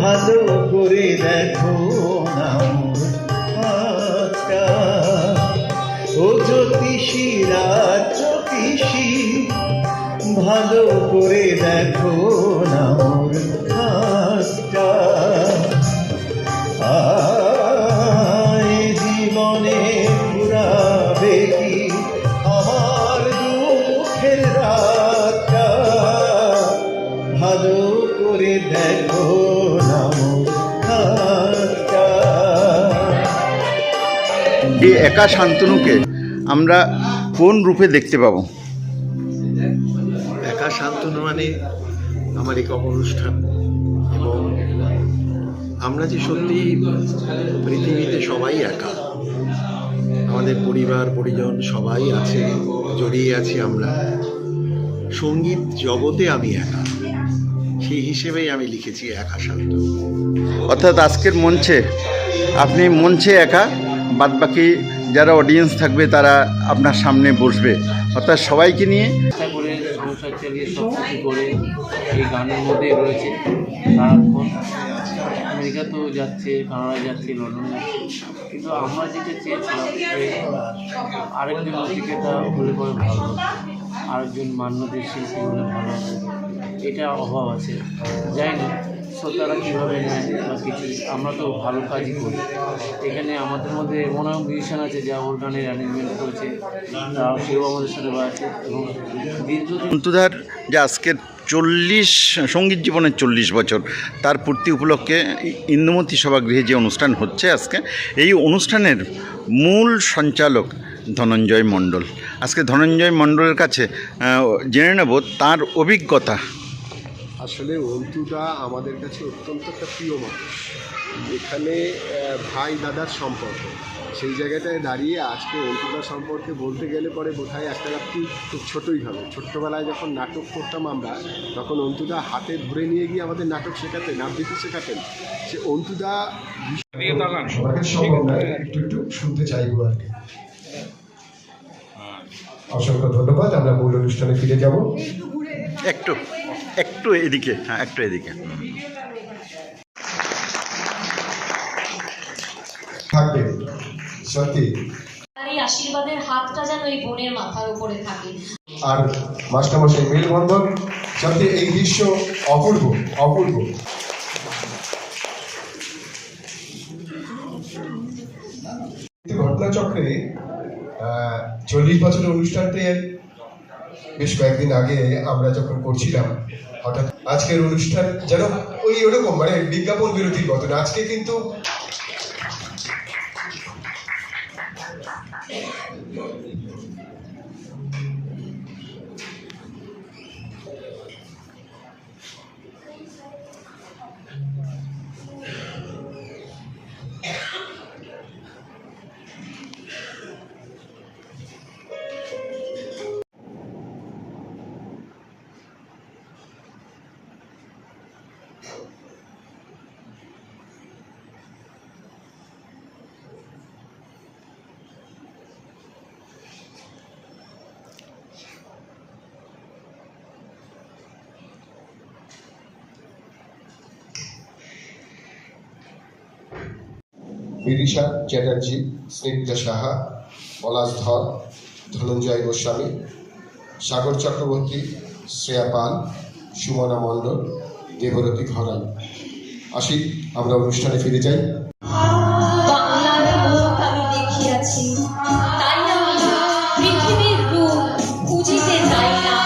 ভালো করে দেখো না মোর হাতটা। ও জ্যোতিষী রাত জ্যোতিষী, ভালো করে দেখো না মোর হাতটা। জীবনে পুরাবে কি আমার দুঃখের রাতটা, ভালো করে দেখো না মোর হাতটা। এই একা শান্তনুকে আমরা কোন রূপে দেখতে পাবো? একা শান্তনু মানে আমার একক অনুষ্ঠান, এবং আমরা যে সত্যি পৃথিবীতে সবাই একা, আমাদের পরিবার পরিজন সবাই আছে, জড়িয়ে আছি আমরা। সঙ্গীত জগতে আমি একা, সেই হিসেবেই আমি লিখেছি একা শান্তনু। অর্থাৎ আজকের মঞ্চে আপনি মঞ্চে একা, বাদবাকি যারা অডিয়েন্স থাকবে তারা আপনার সামনে বসবে, অর্থাৎ সবাইকে নিয়ে করে সংসার চালিয়ে সব কিছু করে এই গানের মধ্যেই রয়েছে সারাক্ষণ। আমেরিকাতেও যাচ্ছে, কানাডা যাচ্ছে, লন্ডন যাচ্ছে, কিন্তু আমরা যেটা চেয়েছিলাম আরেকজন নচিকেতা হলে পরে ভালো, আরেকজন মান্যদের শিল্পী হলে ভালো, এটা অভাব আছে। যাই না শ্রোতারা কীভাবে নেয় বা কিছু, আমরা তো ভালো কাজই করি। এখানে আমাদের মধ্যে এমন মিউজিশিয়ান আছে যা ওর গানের অ্যারেঞ্জমেন্ট করেছে, তারাও সেও আমাদের সাথে আছে। এবং দীর্ঘদিন অন্তুদার যে আজকের 40 সঙ্গীত জীবনের 40 বছর, তার পূর্তি উপলক্ষে ইন্দুমতি সভাগৃহে যে অনুষ্ঠান হচ্ছে আজকে, এই অনুষ্ঠানের মূল সঞ্চালক ধনঞ্জয় মণ্ডল। আজকে ধনঞ্জয় মণ্ডলের কাছে জেনে নেব তার অভিজ্ঞতা। আসলে অন্তুদা আমাদের কাছে অত্যন্ত একটা প্রিয় মানুষ। এখানে ভাই দাদার সম্পর্ক, সেই জায়গাটায় দাঁড়িয়ে আজকে অন্তুদা সম্পর্কে বলতে গেলে পরে বোধহয় একটা রাত্রি খুব ছোটোই হবে। ছোট্টবেলায় যখন নাটক করতাম আমরা, তখন অন্তুদা হাতে ধরে নিয়ে গিয়ে আমাদের নাটক শেখাতেন, আবৃত্তি শেখাতেন। সে অন্তুদা একটু একটু শুনতে চাইবো আর কি। অসংখ্য ধন্যবাদ। আমরা মূল অনুষ্ঠানে ফিরে যাব। একটু এদিকে, হ্যাঁ একটু এদিকে থাকবে সত্যি। এই আশীর্বাদের হাতটা যেন এই বোনের মাথার উপরে থাকে। আর মাস্টারমশাই মেলবন্ধন, সত্যি এই দৃশ্য অপূর্ব অপূর্ব। ঘটনাচক্রে 40 বছরের অনুষ্ঠানটি বেশ কয়েকদিন আগে আমরা যখন করছিলাম, হঠাৎ আজকের অনুষ্ঠান যেন ওরকম মানে বিজ্ঞাপন বিরতির মতন। আজকে কিন্তু বিদিশা চ্যাটার্জি, স্নিগ্ধা সাহা, পলাশ ধর, ধনঞ্জয় গোস্বামী, সাগর চক্রবর্তী, শ্রেয়া পাল, সুমনা মণ্ডল, দেবরতী ঘরাল। আসি আমরা অনুষ্ঠানে ফিরে যাই। বাংলার মুখ আমি দেখিয়াছি, তাই আমি পৃথিবীর রূপ খুঁজিতে যাই না।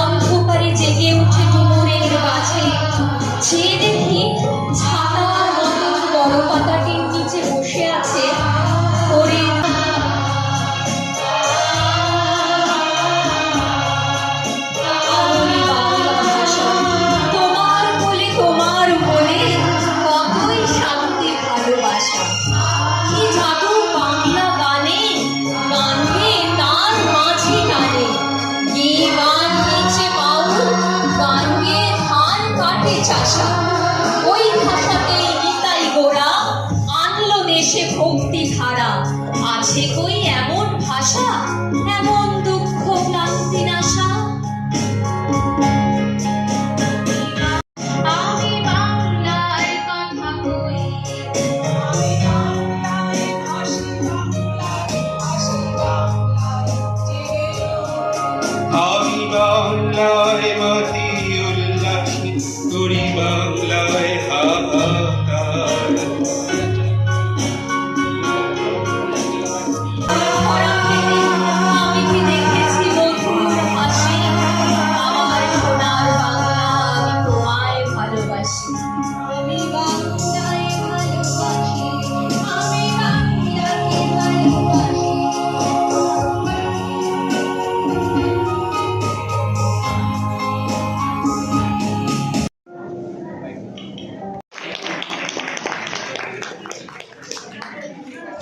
অন্ধকারে জেগে উঠে ডুমুরের গাছে, চেয়ে দেখি ছাতার মতন বড় পাতাটির নিচে বসে আছে হরিণ। তোমার বলে কতই শান্তি ভালোবাসা। কি জাদু বাংলা গানে, গানকে তার মাঝে টানে। গে গান নিচে বাউল, গান গে ধান কাটে চাষা। ওই ভাষাতেই নিতাই গোড়া আনলো দেশে ভক্তি ধারা। আছে কই এমন ভাষা, এমন দুঃখ ক্লান্তি নাশা। আমি আমি বাংলায় মাটি উল্লাসী করি বাংলায় হাহাকার। আমি কি দেখেছি মধুর হাসি, আমার সোনার বাংলা আমি তোমায় ভালোবাসি। আমি বাংলায় ভালোবাসি, আমি বাংলাকে ভালোবাসি।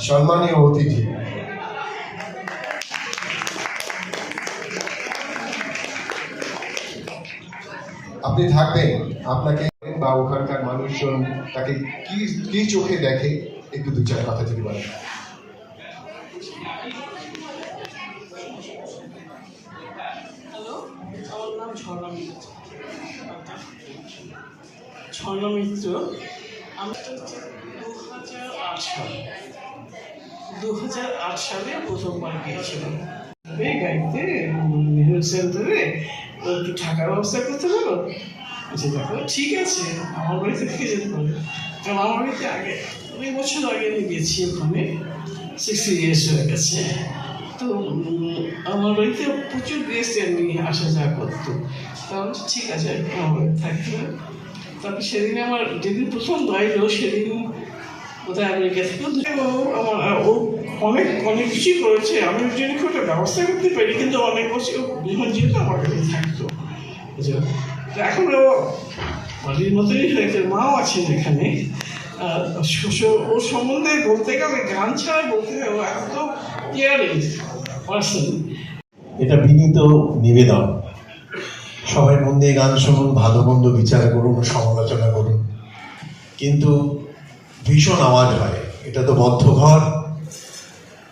সম্মানীয় অতিথি, আপনি থাকবেন, আপনাকে বা ওখানকার মানুষজন তাকে কি কি চোখে দেখে একটু দু চার কথা যদি বলেন। হ্যালো, আমার নাম ঝর্ণা মিত্র। আমি 2008 সালে প্রথমবার গিয়েছিলাম এই গাড়িতে নেহেরু সেন্টারে। একটু থাকার ব্যবস্থা করতে পারো? আচ্ছা দেখো, ঠিক আছে, আমার বাড়িতে থেকে যেতে পারো। কারণ আমার বাড়িতে আগে অনেক বছর আগে আমি গেছি, ওখানে 60 years হয়ে গেছে। তো আমার বাড়িতে প্রচুর গেস্ট এমনি আসা যাওয়া করতো। তাহলে ঠিক আছে, আমার বাড়িতে থাকতে হবে। তারপর সেদিন আমার যেদিন প্রথম বাইলো সেদিন কোথায় আমেরিকা থেকে আমার ও অনেক অনেক কিছুই করেছে। আমি ওই জন্য খুব একটা ব্যবস্থা করতে পারি, কিন্তু অনেক বছর যখন যেহেতু আমার কাছে থাকতো, বুঝলো। তো এখন ও বাড়ির মতোই হয়েছে, মাও আছেন এখানে। ওর সম্বন্ধে বলতে গেলে গান ছাড়া বলতে হয়, ও এত কেয়ারিং পার্সন। এটা বিনীত নিবেদন, সবাই মন দিয়ে গান শুনুন, ভালো মন্দ বিচার করুন, সমালোচনা করুন, কিন্তু ভীষণ আওয়াজ হয়। এটা তো বদ্ধ ঘর,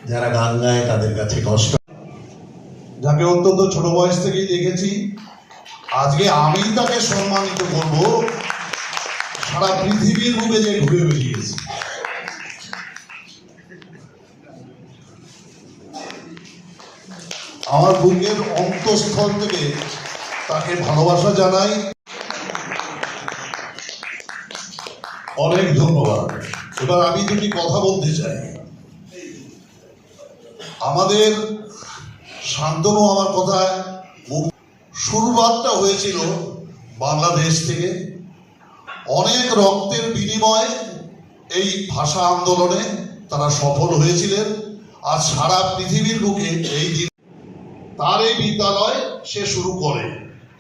যারা গান গায় তাদের কাছে কষ্ট। যাকে অত্যন্ত ছোট বয়স থেকেই দেখেছি, আজকে আমি তাকে সম্মানিত করব। সারা পৃথিবীর বুকে যে ঘুরে বেরিয়েছে, আমার বুকের অন্তঃস্থল থেকে তাকে ভালোবাসা জানাই। অনেক ধন্যবাদ। এবার আমি দুটি কথা বলতে চাই। আমাদের শান্তনু আমার কথায় শুরুবাতটা হয়েছিল বাংলাদেশ থেকে। অনেক রক্তের বিনিময়ে এই ভাষা আন্দোলনে তারা সফল হয়েছিলেন। আর সারা পৃথিবীর বুকে এই দিন তার এই বিদ্যালয় সে শুরু করে,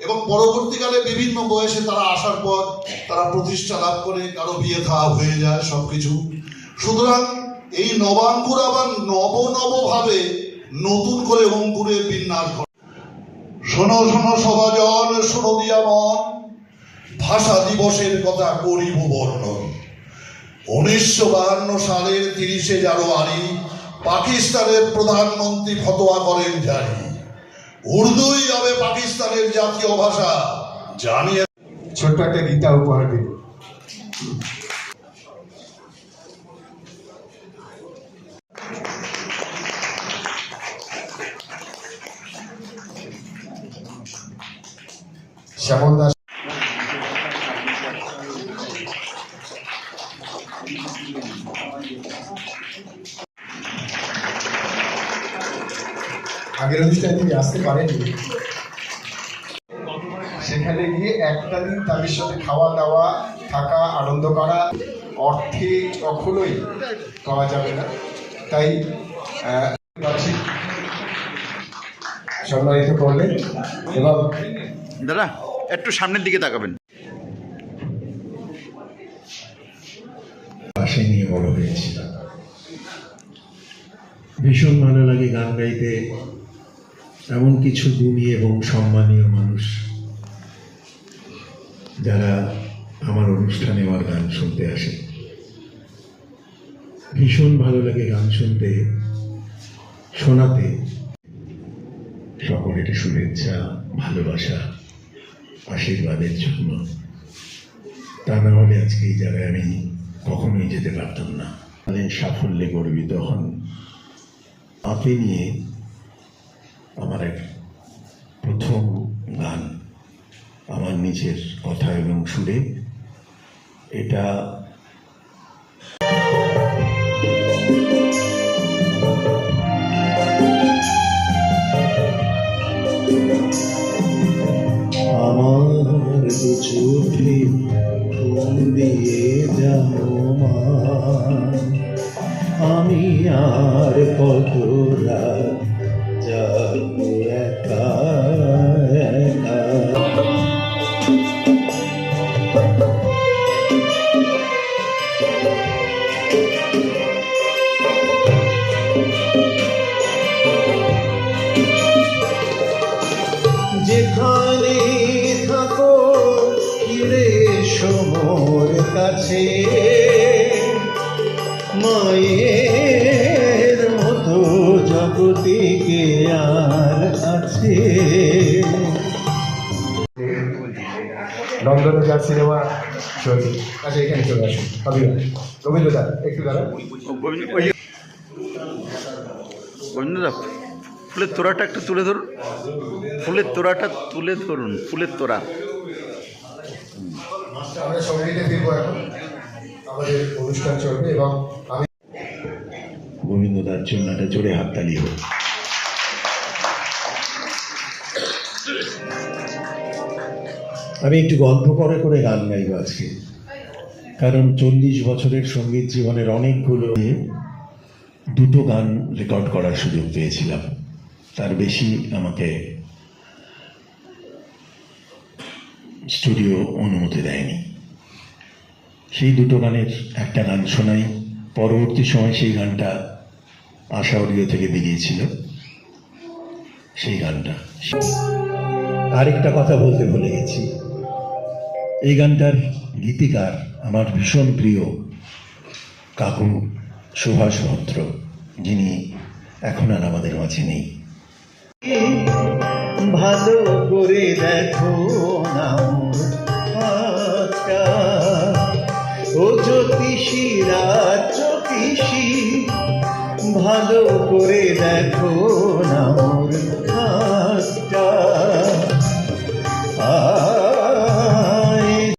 এবং পরবর্তীকালে বিভিন্ন বয়সে তারা আসার পর তারা প্রতিষ্ঠা লাভ করে, কারো বিয়ে থা হয়ে যায়, সবকিছু। সুতরাং এই নবাঙ্কুর আবার নবভাবে নতুন করে অঙ্কুরের বিন্যাস ঘটে। শোনো শোনো সভাজন, শোনো দিয়া মন, ভাষা দিবসের কথা করিব বর্ণন। 1952 সালের 30 জানুয়ারি পাকিস্তানের প্রধানমন্ত্রী ফতোয়া করেন জারি, উর্দুই হবে পাকিস্তানের জাতীয় ভাষা জানিয়ে। ছোট্ট একটা গীতা উপহার দিব। শ্যামল দাস আগের অনুষ্ঠানে তিনি আসতে পারেননি, সেখানে গিয়ে একটা দিন তাদের সাথে খাওয়া দাওয়া, থাকা, আনন্দ করা অর্থে কখনোই পাওয়া যাবে না। তাই সম্মানিত করলেন। এবং দাদা একটু সামনের দিকে তাকাবেন। পাশে নিয়ে বড় হয়েছিলাম, ভীষণ ভালো লাগে গান গাইতে। এমন কিছু গুণী এবং সম্মানীয় মানুষ যারা আমার অনুষ্ঠানে আমার গান শুনতে আসে। ভীষণ ভালো লাগে গান শুনতে, শোনাতে। সকলের শুভেচ্ছা, ভালোবাসা, আশীর্বাদের জন্য। তা না হলে আজকে এই জায়গায় আমি কখনোই যেতে পারতাম না। তাদের সাফল্যে গর্বিত হন। আপনি নিয়ে আমার এক প্রথম গান, আমার নিজের কথা এবং সুরে, এটা আমার দু চোখে ঘুম দিয়ে যাও মা, আমি আর কত রাত যাবো একা একা। যেখানে থাকো ফিরে সমর কাছে, মায়ের মতো জগতে কে আর আছে। নন্দনকার সিনেমা চলছে। আচ্ছা, এখানে চলে আসুন। রবীন্দ্রদা একটু দাঁড়ান। গোবিন্দদা, ফুলের তোড়াটা একটু তুলে ধরুন, ফুলের তোড়াটা তুলে ধরুন, ফুলের তোড়া। আমরা সঙ্গীতে ফিরবো এখন, আমাদের অনুষ্ঠান চলবে এবং আমি গোবিন্দদার জন্য একটা জোরে হাততালি হোক। আমি একটু গল্প করে করে গান গাইব আজকে, কারণ 40 বছরের সঙ্গীত জীবনের অনেকগুলো দুটো গান রেকর্ড করার সুযোগ পেয়েছিলাম, তার বেশি আমাকে স্টুডিও অনুমতি দেয়নি। সেই দুটো গানের একটা গান শোনাই, পরবর্তী সময় সেই গানটা আশা অডিও থেকে বেরিয়েছিল। সেই গানটা, আরেকটা কথা বলতে ভুলে গেছি, এই গানটার গীতিকার আমার ভীষণ প্রিয় কাকু সুভাষ ভদ্র, যিনি এখন আর আমাদের মাঝে নেই। ভালো করে দেখো না ও জ্যোতিষী, রাত জ্যোতিষী, ভালো করে দেখো না